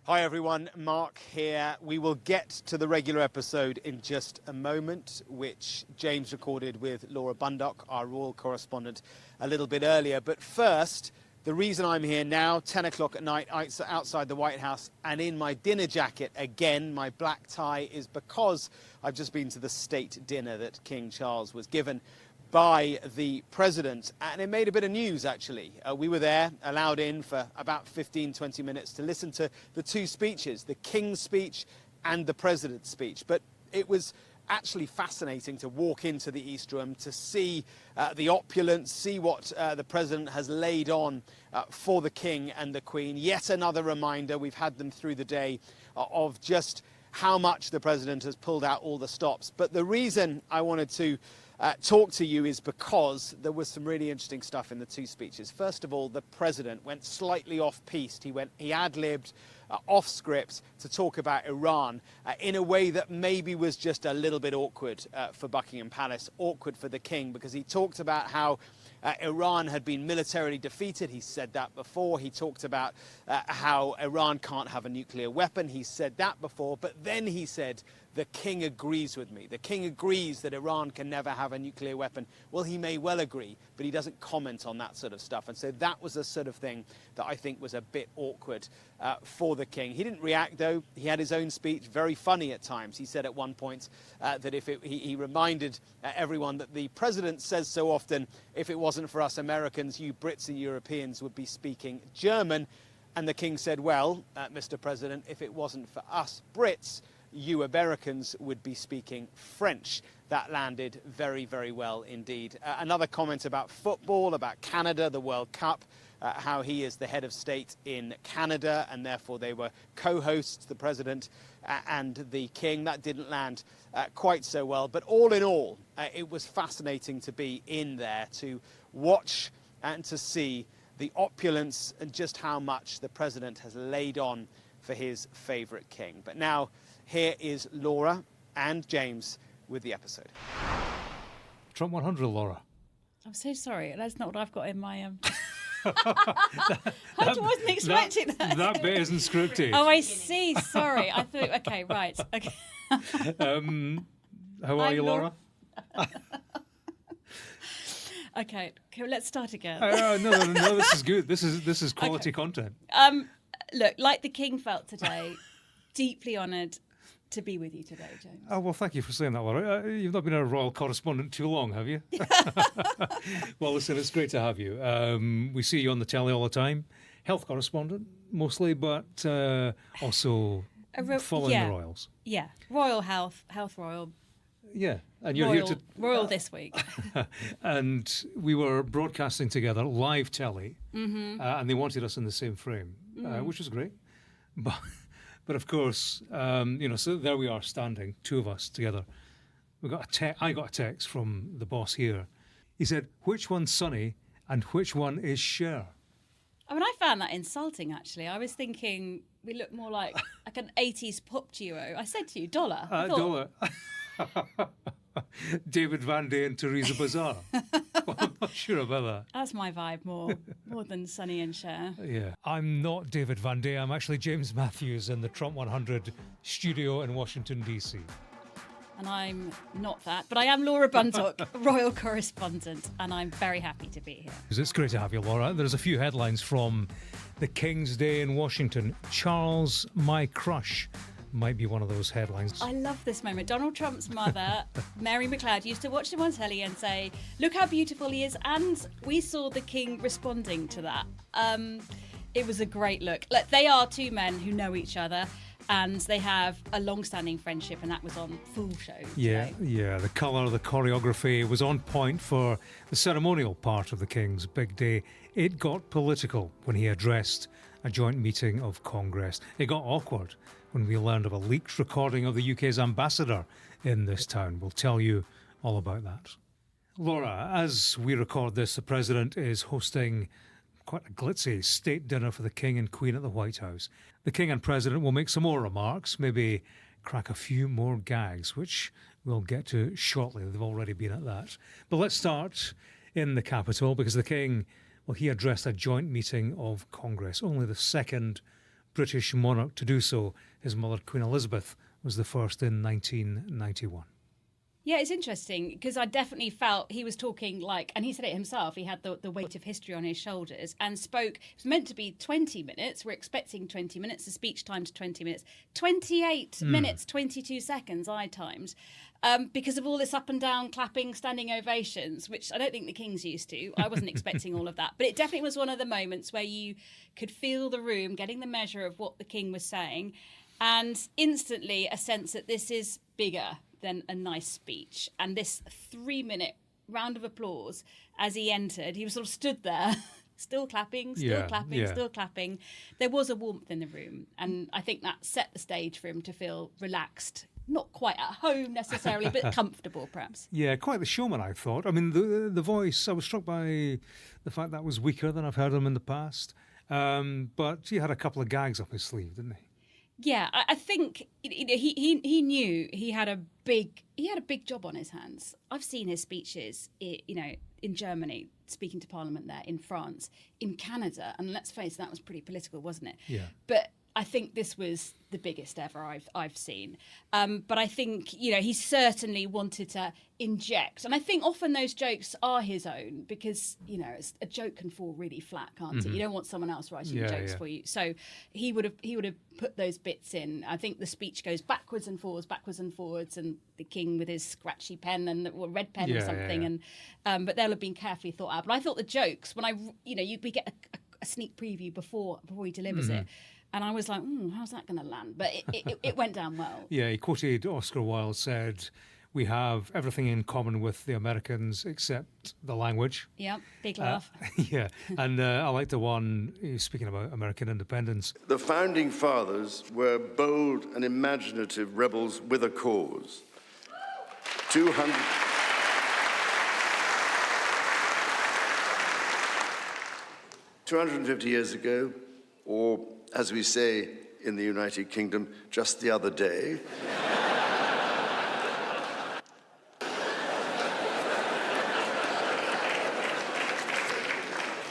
Hi everyone, Mark here. We will get to the regular episode in just a moment, which James recorded with Laura Bundock, our royal correspondent, a little bit earlier. But first, the reason I'm here now, 10 o'clock at night, outside the White House, and in my dinner jacket again, my black tie, is because I've just been to the state dinner that King Charles was given by the president, and it made a bit of news actually. We were there, allowed in for about 15-20 minutes to listen to the two speeches, the King's speech and the president's speech. But it was actually fascinating to walk into the East Room, to see the opulence, see what the president has laid on for the King and the Queen. Yet another reminder, we've had them through the day, of just how much the president has pulled out all the stops. But the reason I wanted to talk to you is because there was some really interesting stuff in the two speeches. First of all, the president went slightly off-piste. He ad-libbed off script to talk about Iran in a way that maybe was just a little bit awkward for Buckingham Palace, awkward for the king, because he talked about how Iran had been militarily defeated. He said that before. He talked about how Iran can't have a nuclear weapon. He said that before. But then he said, the king agrees with me. The king agrees that Iran can never have a nuclear weapon. Well, he may well agree, but he doesn't comment on that sort of stuff. And so that was the sort of thing that I think was a bit awkward for the king. He didn't react, though. He had his own speech, very funny at times. He said at one point that he reminded everyone that the president says so often, if it wasn't for us Americans, you Brits and Europeans would be speaking German. And the king said, well, Mr. President, if it wasn't for us Brits, you Americans would be speaking French. That landed very, very well indeed. Another comment about football, about Canada, the World Cup, how he is the head of state in Canada, and therefore they were co-hosts, the president and the king. That didn't land quite so well. But all in all, it was fascinating to be in there, to watch and to see the opulence and just how much the president has laid on for his favourite king. But now, here is Laura and James with the episode. Trump 100, Laura. I'm so sorry. That's not what I've got in my... I wasn't expecting that. That bit isn't scripted. Oh, I see. Sorry. I thought... Okay, right. Okay. How are you, Laura? Okay, let's start again. No, this is good. This is quality content. Look, like the king felt today, deeply honoured to be with you today, James. Oh, well, thank you for saying that, Laura. You've not been a royal correspondent too long, have you? Well, listen, it's great to have you. We see you on the telly all the time. Health correspondent, mostly, but also following the royals. Yeah, royal health royal. Yeah, and you're royal, here to... Royal this week. And we were broadcasting together, live telly, and they wanted us in the same frame, which was great. But of course, so there we are standing, two of us together. I got a text from the boss here. He said, which one's Sonny and which one is Cher? I mean, I found that insulting, actually. I was thinking we look more like an 80s pop duo. I said to you, Dollar. Dollar. David Van Day and Teresa Bazar. Well, I'm not sure about that. That's my vibe more than Sonny and Cher. Yeah. I'm not David Van Day. I'm actually James Matthews in the Trump 100 studio in Washington, D.C. And I'm not that, but I am Laura Bundock, royal correspondent, and I'm very happy to be here. It's great to have you, Laura. There's a few headlines from the King's Day in Washington. Charles, my crush, might be one of those headlines. I love this moment. Donald Trump's mother, Mary McLeod, used to watch him on telly and say, look how beautiful he is. And we saw the king responding to that. It was a great look. Like, they are two men who know each other and they have a long-standing friendship, and that was on full show today. Yeah. The colour, the choreography was on point for the ceremonial part of the King's big day. It got political when he addressed a joint meeting of Congress. It got awkward when we learned of a leaked recording of the UK's ambassador in this town. We'll tell you all about that. Laura, as we record this, the President is hosting quite a glitzy state dinner for the King and Queen at the White House. The King and President will make some more remarks, maybe crack a few more gags, which we'll get to shortly. They've already been at that. But let's start in the capital, because the King, well, he addressed a joint meeting of Congress, only the second British monarch to do so. His mother, Queen Elizabeth, was the first in 1991. Yeah, it's interesting because I definitely felt he was talking like, and he said it himself, he had the weight of history on his shoulders and spoke. It was meant to be 20 minutes. We're expecting 20 minutes. The speech time's 20 minutes. 28 minutes, 22 seconds I timed because of all this up and down clapping, standing ovations, which I don't think the King's used to. I wasn't expecting all of that. But it definitely was one of the moments where you could feel the room getting the measure of what the King was saying and instantly a sense that this is bigger than a nice speech. And this 3-minute round of applause as he entered, he was sort of stood there, still clapping, still clapping. There was a warmth in the room. And I think that set the stage for him to feel relaxed, not quite at home necessarily, but comfortable perhaps. Yeah, quite the showman, I thought. I mean, the voice, I was struck by the fact that was weaker than I've heard him in the past. But he had a couple of gags up his sleeve, didn't he? Yeah, I think he knew he had a big job on his hands. I've seen his speeches, in Germany, speaking to Parliament there, in France, in Canada, and let's face it, that was pretty political, wasn't it? Yeah. But I think this was the biggest ever I've seen. But I think, he certainly wanted to inject. And I think often those jokes are his own because, a joke can fall really flat, can't it? You don't want someone else writing jokes for you. So he would have put those bits in. I think the speech goes backwards and forwards, and the King with his scratchy pen or red pen or something. And but they'll have been carefully thought out. But I thought the jokes, when we get a sneak preview before he delivers it. And I was like, how's that going to land? But it went down well. Yeah, he quoted Oscar Wilde, said, "We have everything in common with the Americans except the language." Yeah, big laugh. Yeah, and I like the one, speaking about American independence. The Founding Fathers were bold and imaginative rebels with a cause. 250 years ago, or as we say in the United Kingdom, just the other day,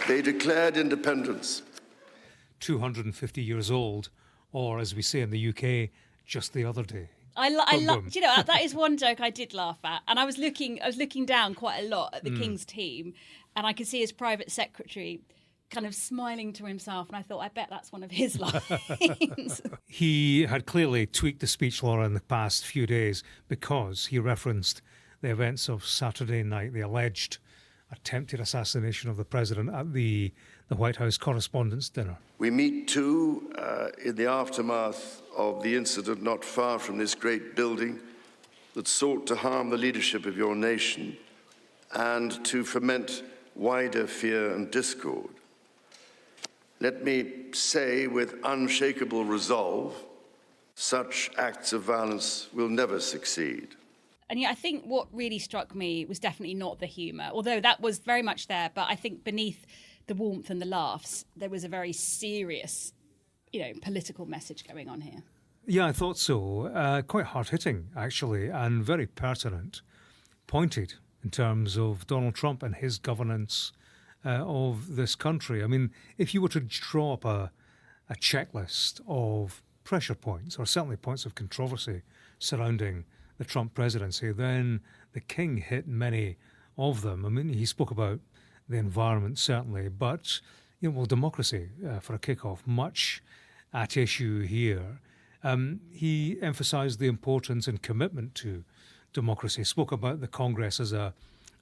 they declared independence. 250 years old, or as we say in the UK, just the other day. I love. That is one joke I did laugh at, and I was looking down quite a lot at the King's team, and I could see his private secretary kind of smiling to himself, and I thought, I bet that's one of his lines. He had clearly tweaked the speech, Laura, in the past few days because he referenced the events of Saturday night, the alleged attempted assassination of the president at the White House Correspondents' Dinner. We meet too in the aftermath of the incident not far from this great building that sought to harm the leadership of your nation and to foment wider fear and discord. Let me say with unshakable resolve, such acts of violence will never succeed. And yeah, I think what really struck me was definitely not the humour, although that was very much there. But I think beneath the warmth and the laughs, there was a very serious, political message going on here. Yeah, I thought so. Quite hard-hitting, actually, and very pertinent. Pointed in terms of Donald Trump and his governance of this country. I mean, if you were to draw up a checklist of pressure points, or certainly points of controversy surrounding the Trump presidency, then the King hit many of them. I mean, he spoke about the environment, certainly, but, democracy, for a kick-off, much at issue here. He emphasised the importance and commitment to democracy, spoke about the Congress as a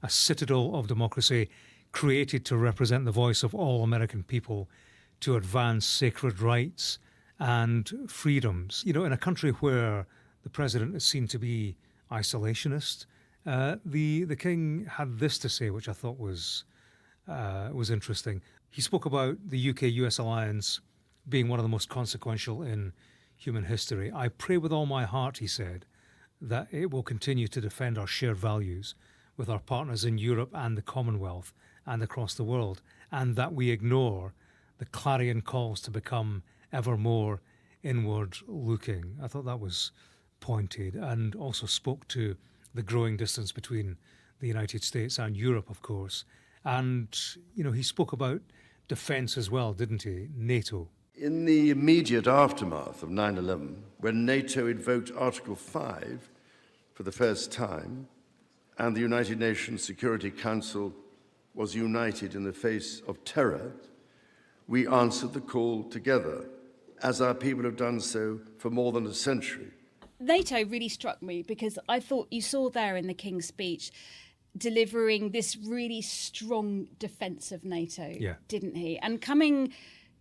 citadel of democracy, created to represent the voice of all American people, to advance sacred rights and freedoms. In a country where the president is seen to be isolationist, the King had this to say, which I thought was interesting. He spoke about the UK-US alliance being one of the most consequential in human history. "I pray with all my heart," he said, "that it will continue to defend our shared values with our partners in Europe and the Commonwealth and across the world, and that we ignore the clarion calls to become ever more inward-looking." I thought that was pointed, and also spoke to the growing distance between the United States and Europe, of course. And, he spoke about defence as well, didn't he? NATO, In the immediate aftermath of 9/11, when NATO invoked Article 5 for the first time, and the United Nations Security Council was united in the face of terror, we answered the call together, as our people have done so for more than a century. NATO really struck me because I thought you saw there in the King's speech delivering this really strong defence of NATO, didn't he? And coming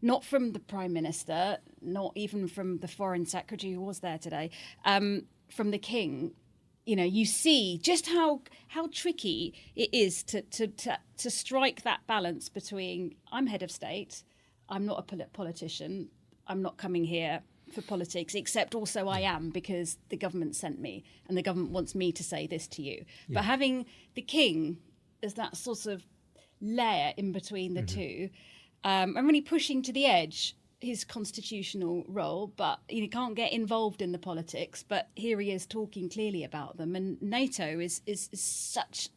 not from the Prime Minister, not even from the Foreign Secretary who was there today, from the King, you know, you see just how tricky it is to strike that balance between I'm head of state, I'm not a politician, I'm not coming here for politics, except also I am because the government sent me and the government wants me to say this to you. Yeah. But having the King as that sort of layer in between the two, and really pushing to the edge his constitutional role, but you can't get involved in the politics. But here he is talking clearly about them, and NATO is such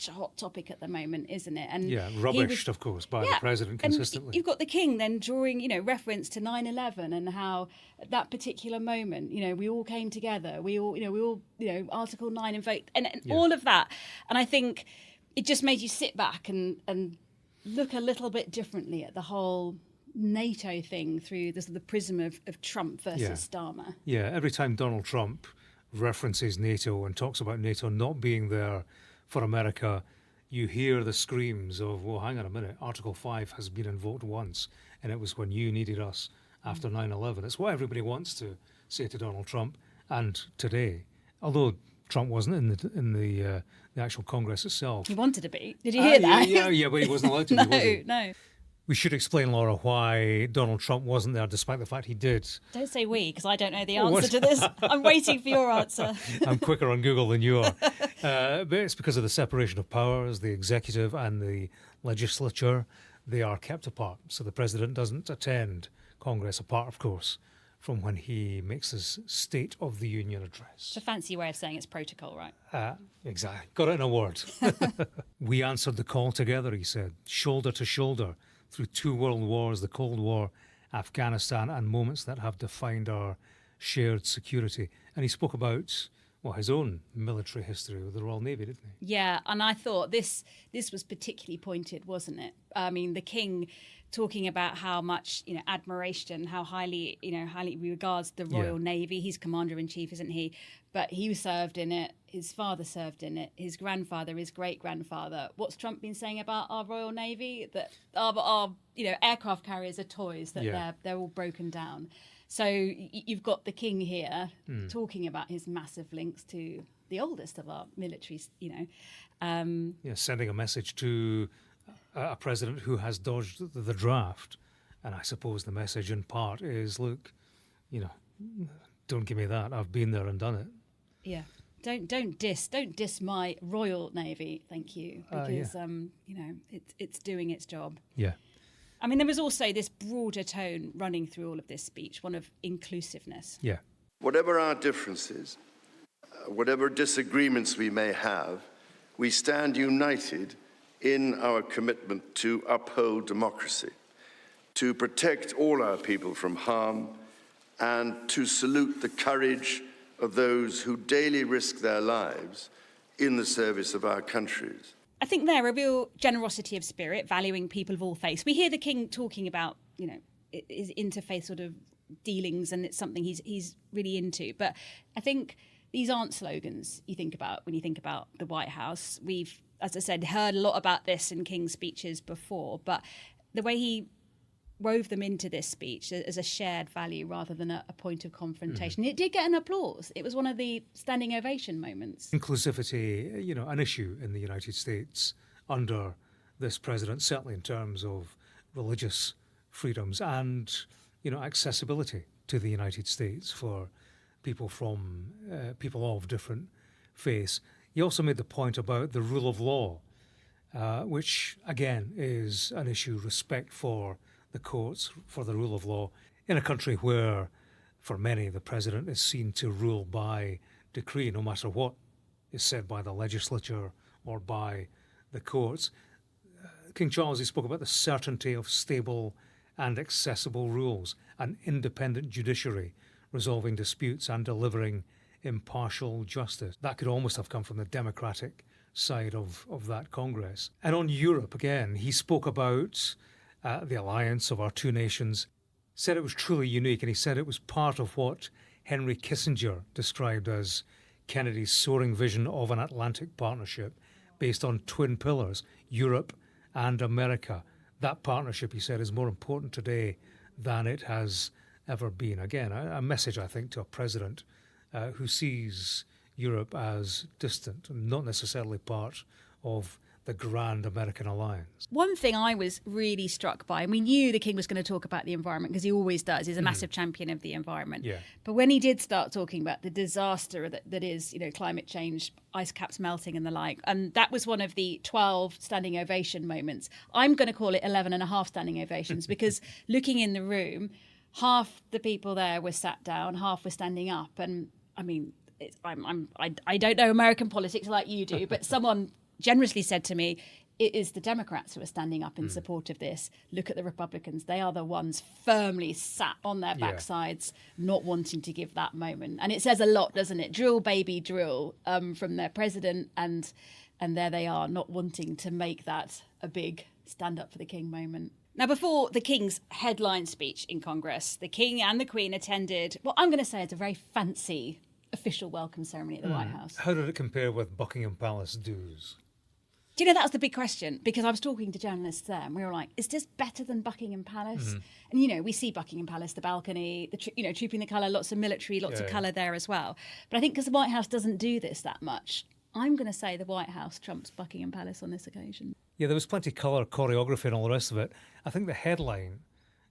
a hot topic at the moment, isn't it? And rubbished, of course, by the president consistently. And you've got the King then drawing, reference to 9/11 and how at that particular moment, we all came together, we all, Article 9 invoked, and all of that. And I think it just made you sit back and look a little bit differently at the whole NATO thing through the prism of Trump versus Starmer. Yeah, every time Donald Trump references NATO and talks about NATO not being there for America, you hear the screams of, well, hang on a minute, Article 5 has been invoked once, and it was when you needed us after 9/11. It's what everybody wants to say to Donald Trump, and today, although Trump wasn't in the actual Congress itself. He wanted to be. Did you hear that? Yeah, but he wasn't allowed to be, was he? No. We should explain, Laura, why Donald Trump wasn't there, despite the fact he did. Don't say we, because I don't know the answer to this. I'm waiting for your answer. I'm quicker on Google than you are. But it's because of the separation of powers, the executive and the legislature. They are kept apart. So the president doesn't attend Congress, apart, of course, from when he makes his State of the Union address. It's a fancy way of saying it's protocol, right? Exactly. Got it in a word. We answered the call together, he said, shoulder to shoulder, through 2 world wars, the Cold War, Afghanistan, and moments that have defined our shared security. And he spoke about, his own military history with the Royal Navy, didn't he? Yeah, and I thought this was particularly pointed, wasn't it? I mean, the King talking about how much, admiration, how highly he regards the Royal Navy. He's Commander-in-Chief, isn't he? But he served in it. His father served in it. His grandfather, his great-grandfather. What's Trump been saying about our Royal Navy? That our aircraft carriers are toys, that they're all broken down. So you've got the King here talking about his massive links to the oldest of our militaries, sending a message to a president who has dodged the draft. And I suppose the message in part is, look, don't give me that. I've been there and done it. Yeah. Don't diss my Royal Navy, thank you, because it's doing its job. Yeah. I mean, there was also this broader tone running through all of this speech, one of inclusiveness. Yeah. Whatever our differences, whatever disagreements we may have, we stand united in our commitment to uphold democracy, to protect all our people from harm, and to salute the courage of those who daily risk their lives in the service of our countries. I think there a real generosity of spirit, valuing people of all faiths. We hear the King talking about, his interfaith sort of dealings, and it's something he's really into. But I think these aren't slogans you think about when you think about the White House. We've, as I said, heard a lot about this in King's speeches before, but the way he wove them into this speech as a shared value rather than a point of confrontation. It did get an applause. It was one of the standing ovation moments. Inclusivity, an issue in the United States under this president, certainly in terms of religious freedoms and, accessibility to the United States for people from people of different faiths. He also made the point about the rule of law, which, again, is an issue, respect for the courts, for the rule of law, in a country where, for many, the president is seen to rule by decree, no matter what is said by the legislature or by the courts. King Charles, he spoke about the certainty of stable and accessible rules, an independent judiciary resolving disputes and delivering impartial justice. That could almost have come from the democratic side of that Congress. And on Europe, again, he spoke about the alliance of our two nations, said it was truly unique, and he said it was part of what Henry Kissinger described as Kennedy's soaring vision of an Atlantic partnership based on twin pillars, Europe and America. That partnership, he said, is more important today than it has ever been. Again, a message, I think, to a president who sees Europe as distant and not necessarily part of the grand American alliance. One thing I was really struck by, and we knew the King was going to talk about the environment because he always does. He's a massive champion of the environment. Yeah. But when he did start talking about the disaster that is, climate change, ice caps melting and the like, and that was one of the 12 standing ovation moments. I'm going to call it 11 and a half standing ovations because looking in the room, half the people there were sat down, half were standing up. And I mean, I don't know American politics like you do, but someone generously said to me, it is the Democrats who are standing up in support of this. Look at the Republicans. They are the ones firmly sat on their backsides, not wanting to give that moment. And it says a lot, doesn't it? Drill, baby, drill, from their president. And there they are, not wanting to make that a big stand up for the King moment. Now, before the King's headline speech in Congress, the King and the Queen attended what I'm going to say is a very fancy official welcome ceremony at the White House. How did it compare with Buckingham Palace dues? Do you know, that was the big question, because I was talking to journalists there and we were like, is this better than Buckingham Palace? And, we see Buckingham Palace, the balcony, Trooping the Colour, lots of military, lots of colour there as well. But I think because the White House doesn't do this that much, I'm going to say the White House trumps Buckingham Palace on this occasion. Yeah, there was plenty of colour, choreography and all the rest of it. I think the headline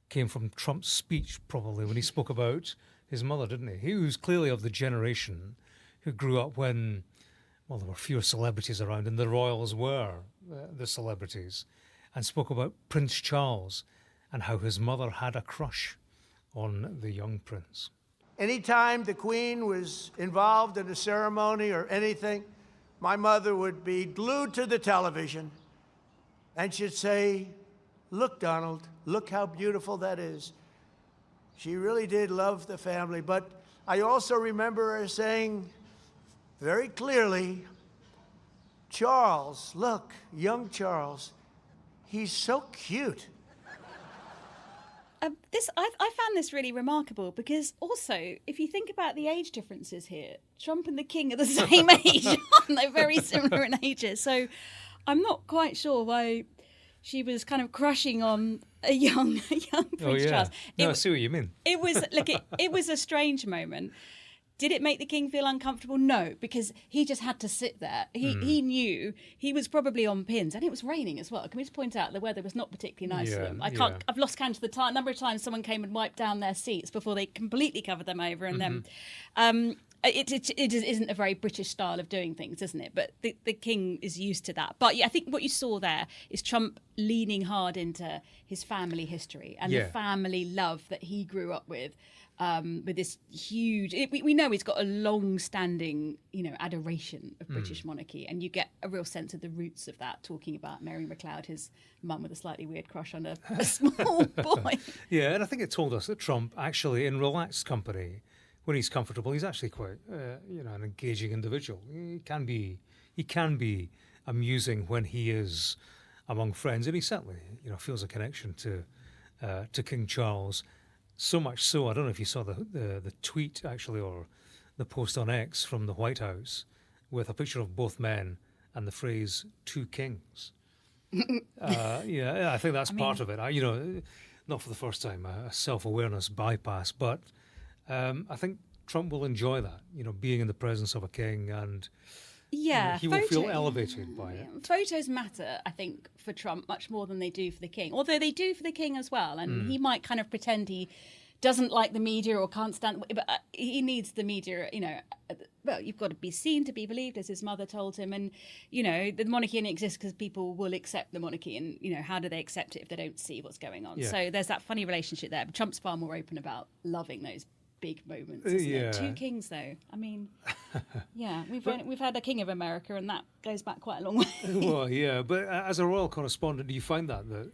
came from Trump's speech, probably, when he spoke about his mother, didn't he? He was clearly of the generation who grew up when, well, there were fewer celebrities around and the royals were the celebrities, and spoke about Prince Charles and how his mother had a crush on the young prince. Anytime the Queen was involved in a ceremony or anything, my mother would be glued to the television and she'd say, "Look, Donald, look how beautiful that is." She really did love the family, but I also remember her saying very clearly, "Charles, look, young Charles, he's so cute." I found this really remarkable because also, if you think about the age differences here, Trump and the King are the same age, aren't they? Very similar in ages. So I'm not quite sure why she was kind of crushing on a young Prince Charles. I see what you mean. It was a strange moment. Did it make the King feel uncomfortable? No, because he just had to sit there. He knew he was probably on pins, and it was raining as well. Can we just point out the weather was not particularly nice for them? I've lost count of the number of times someone came and wiped down their seats before they completely covered them over, and then it isn't a very British style of doing things, isn't it? But the King is used to that. But yeah, I think what you saw there is Trump leaning hard into his family history and the family love that he grew up with this huge... We know he's got a long-standing, adoration of British monarchy, and you get a real sense of the roots of that, talking about Mary McLeod, his mum with a slightly weird crush on a small boy. Yeah, and I think it told us that Trump, actually, in relaxed company, when he's comfortable, he's actually quite, an engaging individual. He can be amusing when he is among friends, and he certainly, feels a connection to King Charles. So much so, I don't know if you saw the tweet actually, or the post on X from the White House with a picture of both men and the phrase "two kings." I think that's part of it. Not for the first time, a self-awareness bypass, but I think Trump will enjoy that, being in the presence of a king, and he will feel elevated by it. Photos matter, I think, for Trump much more than they do for the King, although they do for the King as well. And he might kind of pretend he doesn't like the media or can't stand, but he needs the media, well, you've got to be seen to be believed, as his mother told him. And, the monarchy only exists because people will accept the monarchy. And, how do they accept it if they don't see what's going on? Yeah. So there's that funny relationship there. But Trump's far more open about loving those big moments, isn't it? Two kings, though. I mean, we've had a king of America, and that goes back quite a long way. Well, yeah, but as a royal correspondent, do you find that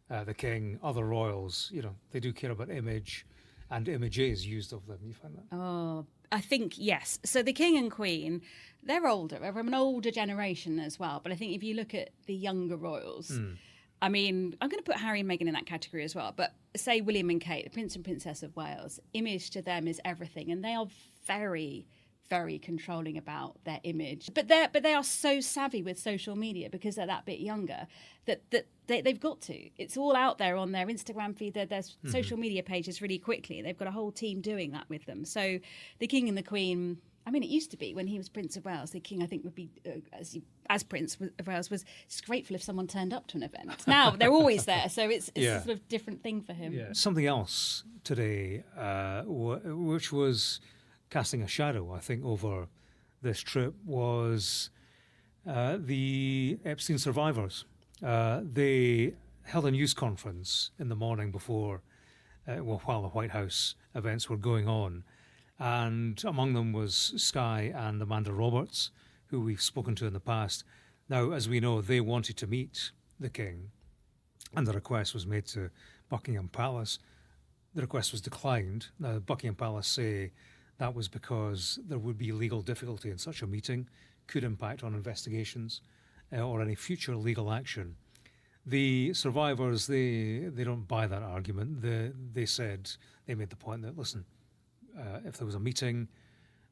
the king, other royals, they do care about image and images used of them. You find that? Oh, I think, yes. So the king and queen, they're older. They're from an older generation as well. But I think if you look at the younger royals, I mean, I'm going to put Harry and Meghan in that category as well. But say William and Kate, the Prince and Princess of Wales, image to them is everything. And they are very, very controlling about their image. But they are so savvy with social media because they're that bit younger that they've got to. It's all out there on their Instagram feed, their social media pages really quickly. They've got a whole team doing that with them. So the king and the queen, I mean, it used to be when he was Prince of Wales, the king, I think, would be, as Prince of Wales, was just grateful if someone turned up to an event. Now they're always there, so it's a sort of different thing for him. Yeah. Something else today, which was casting a shadow, I think, over this trip, was the Epstein survivors. They held a news conference in the morning before, while the White House events were going on. And among them was Sky and Amanda Roberts, who we've spoken to in the past. Now, as we know, they wanted to meet the king, and the request was made to Buckingham Palace. The request was declined. Now, Buckingham Palace say that was because there would be legal difficulty in such a meeting, could impact on investigations or any future legal action. The survivors, they don't buy that argument. They said, they made the point that, listen, if there was a meeting,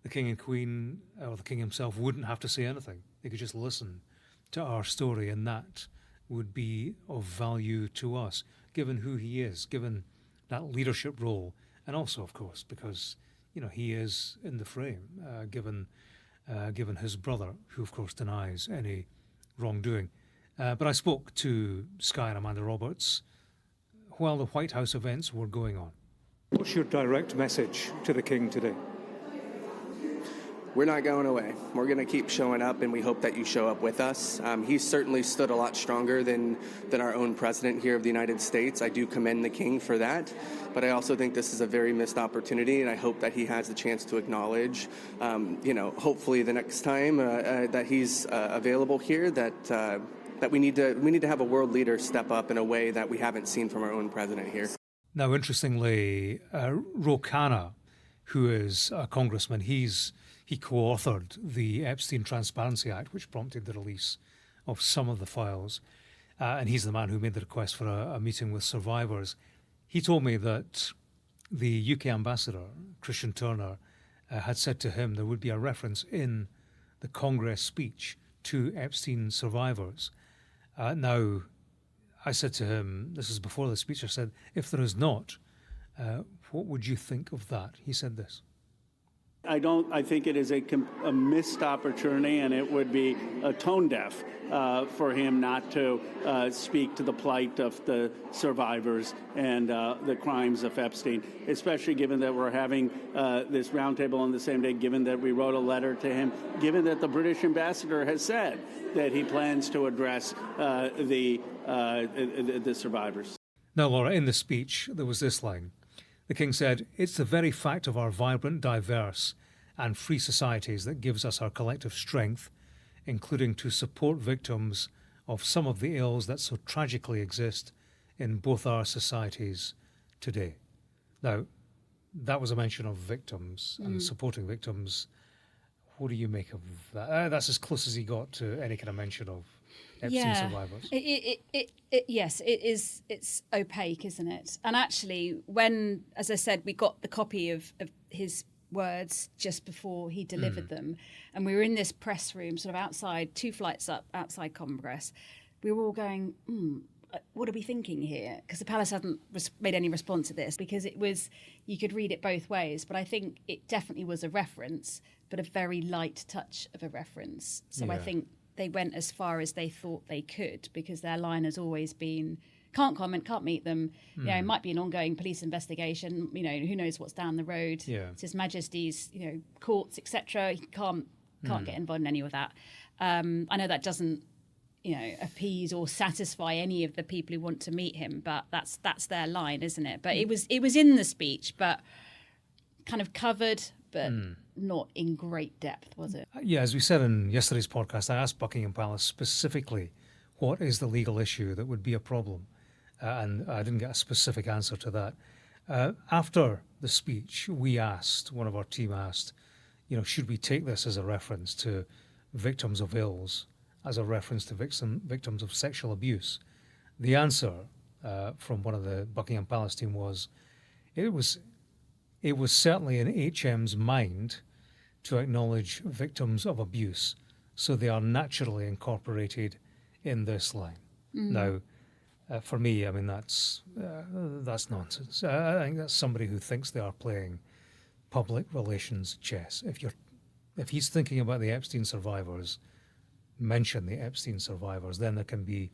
the king and queen, or the king himself, wouldn't have to say anything. They could just listen to our story, and that would be of value to us, given who he is, given that leadership role, and also, of course, because he is in the frame, given his brother, who of course denies any wrongdoing. But I spoke to Sky and Amanda Roberts while the White House events were going on. What's your direct message to the king today? We're not going away. We're going to keep showing up, and we hope that you show up with us. He's certainly stood a lot stronger than our own president here of the United States. I do commend the king for that, but I also think this is a very missed opportunity, and I hope that he has the chance to acknowledge, hopefully the next time that he's available here, that we need to have a world leader step up in a way that we haven't seen from our own president here. Now, interestingly, Ro Khanna, who is a congressman, he co-authored the Epstein Transparency Act, which prompted the release of some of the files, and he's the man who made the request for a meeting with survivors. He told me that the UK ambassador, Christian Turner, had said to him there would be a reference in the Congress speech to Epstein survivors. Now, I said to him, this is before the speech, I said, if there is not, what would you think of that? He said this. I think it is a missed opportunity, and it would be tone deaf for him not to speak to the plight of the survivors and the crimes of Epstein, especially given that we're having this roundtable on the same day, given that we wrote a letter to him, given that the British ambassador has said that he plans to address the survivors. Now, Laura, in the speech, there was this line. The king said, "It's the very fact of our vibrant, diverse and free societies that gives us our collective strength, including to support victims of some of the ills that so tragically exist in both our societies today." Now, that was a mention of victims and supporting victims. What do you make of that? That's as close as he got to any kind of mention of Epstein survivors. Yes, it is. It's opaque, isn't it? And actually, when, as I said, we got the copy of his words just before he delivered them, and we were in this press room, sort of outside, 2 flights up outside Congress, we were all going, what are we thinking here? Because the palace hadn't made any response to this, because it was, you could read it both ways, but I think it definitely was a reference, but a very light touch of a reference. So I think they went as far as they thought they could, because their line has always been, can't comment, can't meet them. It might be an ongoing police investigation. Who knows what's down the road. It's His Majesty's, courts, etc. He can't get involved in any of that. I know that doesn't, appease or satisfy any of the people who want to meet him, but that's their line, isn't it? But it was in the speech, but kind of covered, but not in great depth, was it? Yeah, as we said in yesterday's podcast, I asked Buckingham Palace specifically what is the legal issue that would be a problem. and I didn't get a specific answer to that. After the speech, one of our team asked, should we take this as a reference to victims of ills, as a reference to victims of sexual abuse? The answer from one of the Buckingham Palace team was, it was certainly in HM's mind to acknowledge victims of abuse, so they are naturally incorporated in this line. Now, for me, I mean, that's nonsense. I think that's somebody who thinks they are playing public relations chess. If he's thinking about the Epstein survivors, mention the Epstein survivors, then there can be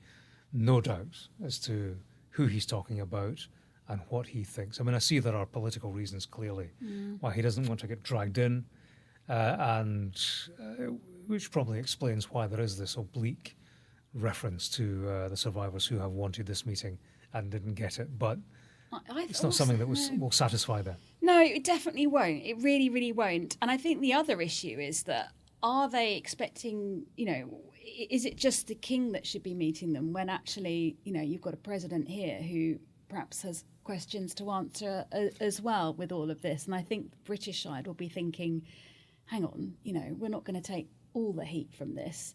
no doubt as to who he's talking about and what he thinks. I mean, I see there are political reasons clearly why he doesn't want to get dragged in, which probably explains why there is this oblique reference to the survivors who have wanted this meeting and didn't get it. But it's not something that will satisfy them. No, it definitely won't. It really, really won't. And I think the other issue is that, are they expecting, is it just the king that should be meeting them when actually, you've got a president here who perhaps has questions to answer as well with all of this? And I think the British side will be thinking, hang on, we're not going to take all the heat from this.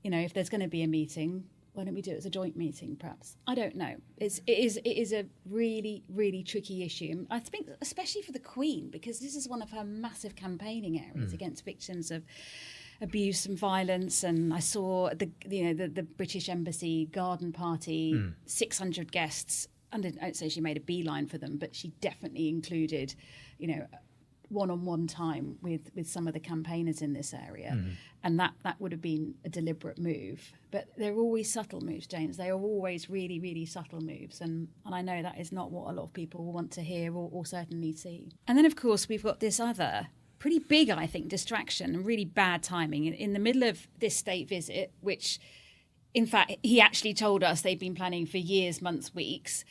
If there's going to be a meeting, why don't we do it as a joint meeting, perhaps? I don't know. It is a really, really tricky issue. I think especially for the Queen, because this is one of her massive campaigning areas against victims of abuse and violence. And I saw the British Embassy garden party, 600 guests. I don't say she made a beeline for them, but she definitely included, one-on-one time with some of the campaigners in this area. And that would have been a deliberate move. But they're always subtle moves, James. They are always really, really subtle moves. And I know that is not what a lot of people want to hear or certainly see. And then, of course, we've got this other pretty big, I think, distraction and really bad timing in the middle of this state visit, which, in fact, he actually told us they've been planning for years, months, weeks.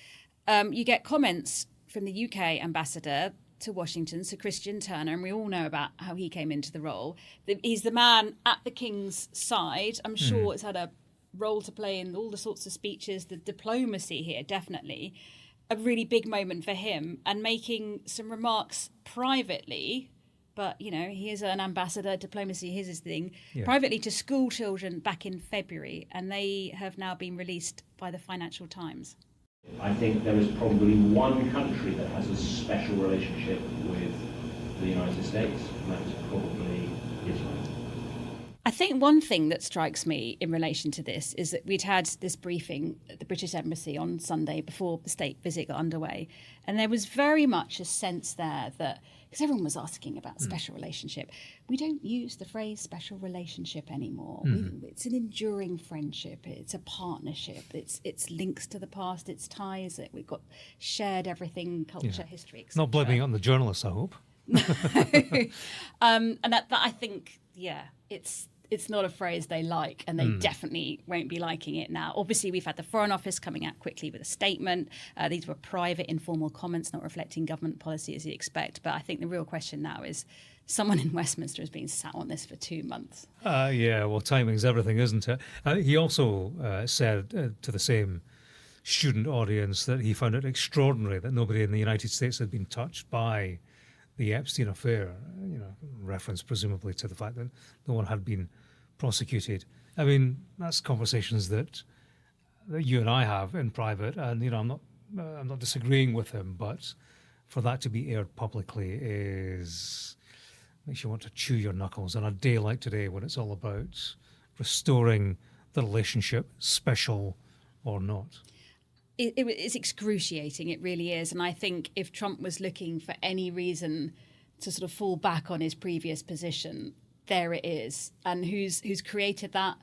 You get comments from the UK ambassador to Washington, Sir Christian Turner, and we all know about how he came into the role. He's the man at the King's side. I'm sure it's had a role to play in all the sorts of speeches, the diplomacy here, definitely. A really big moment for him, and making some remarks privately, but, he is an ambassador, diplomacy is his thing, privately to school children back in February, and they have now been released by the Financial Times. I think there is probably one country that has a special relationship with the United States, and that is probably Israel. I think one thing that strikes me in relation to this is that we'd had this briefing at the British Embassy on Sunday before the state visit got underway, and there was very much a sense there that, because everyone was asking about special relationship, we don't use the phrase special relationship anymore. It's an enduring friendship. It's a partnership. It's links to the past. It's ties. We've got shared everything, culture, history, etc. Not blaming it on the journalists, I hope. And that I think, it's not a phrase they like, and they definitely won't be liking it now. Obviously, we've had the Foreign Office coming out quickly with a statement. These were private, informal comments, not reflecting government policy as you expect. But I think the real question now is, someone in Westminster has been sat on this for 2 months. Well, timing's everything, isn't it? He also said to the same student audience that he found it extraordinary that nobody in the United States had been touched by the Epstein affair, reference presumably to the fact that no one had been prosecuted. I mean, that's conversations that you and I have in private, and I'm not disagreeing with him, but for that to be aired publicly makes you want to chew your knuckles on a day like today when it's all about restoring the relationship, special or not. It's excruciating, it really is. And I think if Trump was looking for any reason to sort of fall back on his previous position, there it is. And who's created that?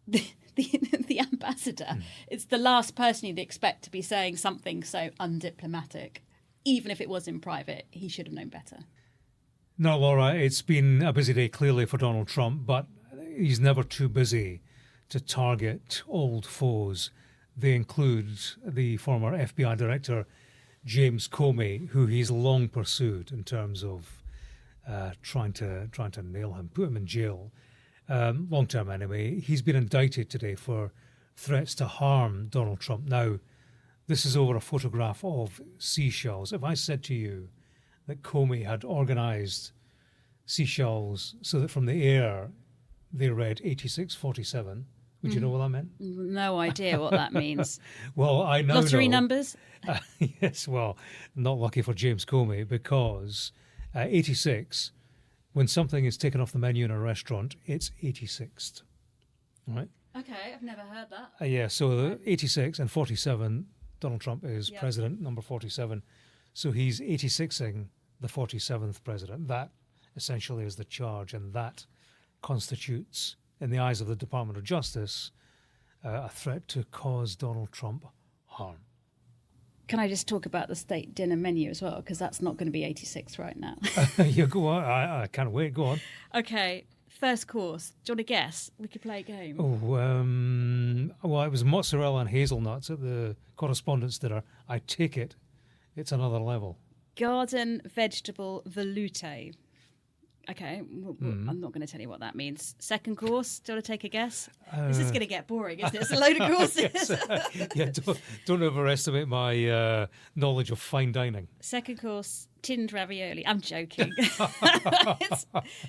The ambassador. It's the last person you'd expect to be saying something so undiplomatic. Even if it was in private, he should have known better. No, Laura, it's been a busy day clearly for Donald Trump, but he's never too busy to target old foes. They include the former FBI director, James Comey, who he's long pursued in terms of trying to nail him, put him in jail. Long-term enemy. He's been indicted today for threats to harm Donald Trump. Now, This is over a photograph of seashells. If I said to you that Comey had organised seashells so that from the air they read 8647, would you know what that meant? No idea what that means. Well, I now Lottery know. numbers? Yes, well, not lucky for James Comey, because 86, when something is taken off the menu in a restaurant, it's 86th. Right? Okay, I've never heard that. Yeah, so the 86 and 47, Donald Trump is Yep. president, number 47. So he's 86ing the 47th president. That essentially is the charge, and that constitutes, in the eyes of the Department of Justice, a threat to cause Donald Trump harm. Can I just talk about the state dinner menu as well? Because that's not going to be 86 right now. Yeah, go on. I can't wait. Go on. Okay, first course. Do you want to guess? We could play a game. Oh, well, it was mozzarella and hazelnuts at the Correspondent's dinner. I take it it's another level. Garden vegetable veloute. Okay, I'm not going to tell you what that means. Second course, do you want to take a guess? This is going to get boring, isn't it? It's a load of courses. Yeah, don't overestimate my knowledge of fine dining. Second course, tinned ravioli. I'm joking. It's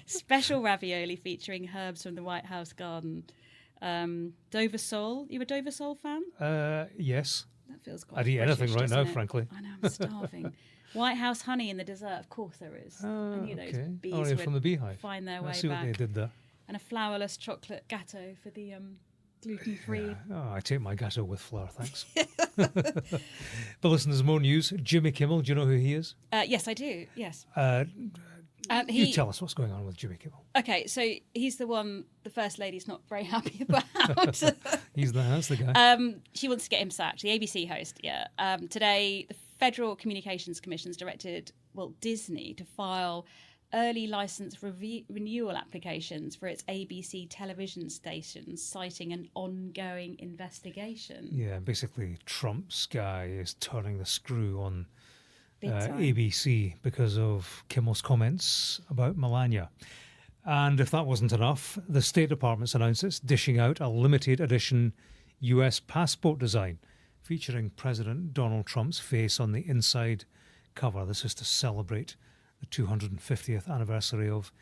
special ravioli featuring herbs from the White House garden. Dover sole. You a Dover sole fan? Yes. That feels quite I'd eat British, anything right now, doesn't it? frankly. I know, I'm starving. White House honey in the dessert, of course there is. I knew those Okay. bees Oh, yeah, would from the beehive. find their I way see what back. they did there. And a flourless chocolate gâteau for the gluten-free. Oh, I take my gâteau with flour, thanks. But listen, there's more news. Jimmy Kimmel, do you know who he is? Yes, I do. Yes. You tell us what's going on with Jimmy Kimmel. Okay, so he's the one the First Lady's not very happy about. That's the guy. She wants to get him sacked, the ABC host, yeah. Today, the Federal Communications Commission's directed, Disney to file early license renewal applications for its ABC television stations, citing an ongoing investigation. Yeah, basically Trump's guy is turning the screw on Big time. ABC because of Kimmel's comments about Melania. And if that wasn't enough, the State Department's announced it's dishing out a limited edition US passport design featuring President Donald Trump's face on the inside cover. This is to celebrate the 250th anniversary of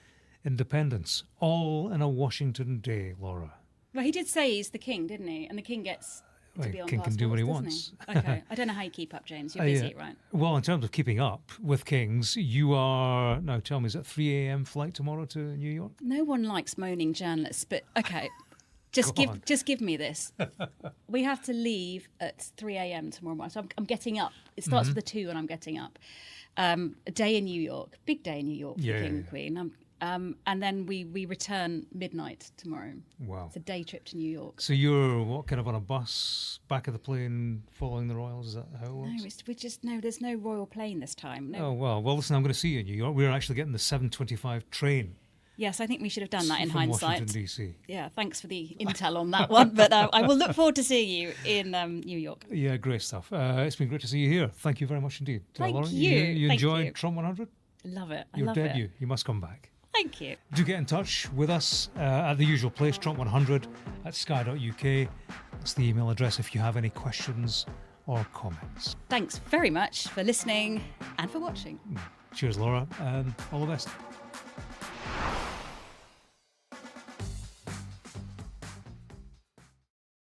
independence, all in a Washington day, Laura. Well, he did say he's the king, didn't he? And the king gets to be on King can do what he passports, wants. doesn't he? Okay. I don't know how you keep up, James. You're busy, right? Well, in terms of keeping up with kings, you are, now tell me, is it 3 a.m. flight tomorrow to New York? No one likes moaning journalists, but okay. Just give me this. We have to leave at 3 a.m. tomorrow morning. So I'm getting up. It starts with a 2 and I'm getting up. A day in New York. Big day in New York for King and Queen. And then we return midnight tomorrow. Wow. It's a day trip to New York. So you're, what, kind of on a bus, back of the plane, following the royals? Is that how it works? No, there's no royal plane this time. No. Oh, well, listen, I'm going to see you in New York. We're actually getting the 7:25 train. Yes, I think we should have done that in from hindsight. Washington, D.C. Yeah, thanks for the intel on that one. But I will look forward to seeing you in New York. Yeah, great stuff. It's been great to see you here. Thank you very much indeed. Thank Laura, you. You Thank enjoyed you. Trump 100? Love it. I Your love debut. it. You must come back. Thank you. Do get in touch with us at the usual place, trump100@sky.uk. That's the email address if you have any questions or comments. Thanks very much for listening and for watching. Cheers, Laura, and all the best.